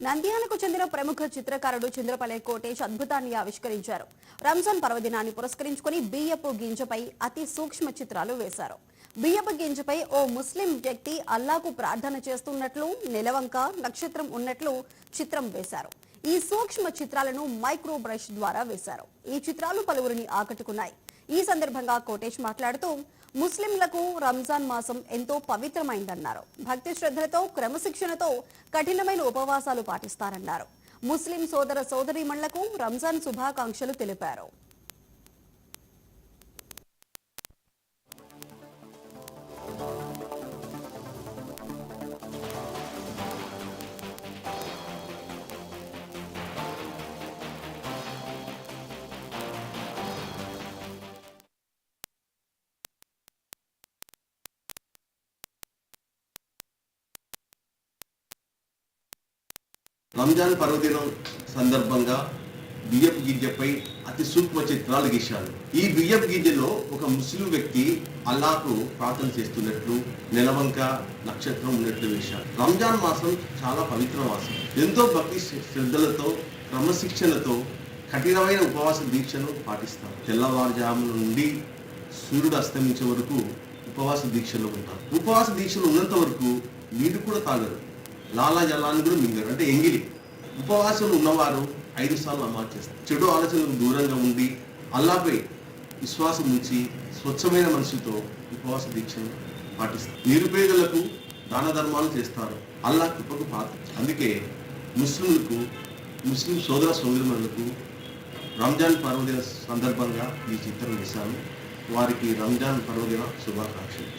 నంద్యాలకు చెందిన ప్రముఖ చిత్రకారుడు చంద్రపల్లె కోటేష్ అద్భుతాన్ని ఆవిష్కరించారు. రంజాన్ పర్వదినాన్ని పురస్కరించుకుని బియ్యపు గింజపై అతి సూక్ష్మ చిత్రాలు వేశారు. బియ్యపు గింజపై ఓ ముస్లిం వ్యక్తి అల్లాకు ప్రార్థన చేస్తున్నట్లు, నెలవంక నక్షత్రం ఉన్నట్లు చిత్రం వేశారు. ఈ సూక్ష్మ చిత్రాలను మైక్రో బ్రష్ ద్వారా వేశారు. ఈ చిత్రాలు పలువురిని ఆకట్టుకున్నాయి. ఈ సందర్భంగా కోటేష్ మాట్లాడుతూ ముస్లింలకు రంజాన్ మాసం ఎంతో పవిత్రమైందన్నారు. భక్తి శ్రద్ధలతో క్రమశిక్షణతో కఠినమైన ఉపవాసాలు పాటిస్తారన్నారు. ముస్లిం సోదర సోదరీమణులకు రంజాన్ శుభాకాంక్షలు తెలిపారు. రంజాన్ పర్వదినం సందర్భంగా బియ్యపు గింజపై అతి సూక్ష్మ చిత్రాలు గీశారు. ఈ బియ్యపు గింజలో ఒక ముస్లిం వ్యక్తి అల్లాకు ప్రార్థన చేస్తున్నట్లు, నెలవంక నక్షత్రం ఉన్నట్లు వేశారు. రంజాన్ మాసం చాలా పవిత్ర మాసం. ఎంతో భక్తి శ్రద్ధలతో క్రమశిక్షణతో కఠినమైన ఉపవాస దీక్షను పాటిస్తారు. తెల్లవారుజామున నుండి సూర్యుడు అస్తమించే వరకు ఉపవాస దీక్షలో ఉంటారు. ఉపవాస దీక్షలు ఉన్నంత వరకు నీరు కూడా తాగరు, లాలా జలాన్ని కూడా మింగరు, అంటే ఎంగిలి. ఉపవాసం ఉన్నవారు 5 సార్లు నమాజ్ చేస్తారు. చెడు ఆలోచనలకు దూరంగా ఉండి అల్లాపై విశ్వాసం ఉంచి స్వచ్ఛమైన మనసుతో ఉపవాస దీక్షను పాటిస్తారు. నిరుపేదలకు దాన ధర్మాలు చేస్తారు. అల్లా కృపకు పాత్ర. అందుకే ముస్లిం సోదర సోదరిమణులకు రంజాన్ పర్వదిన సందర్భంగా ఈ చిత్రం వేశాను. వారికి రంజాన్ పర్వదిన శుభాకాంక్షలు.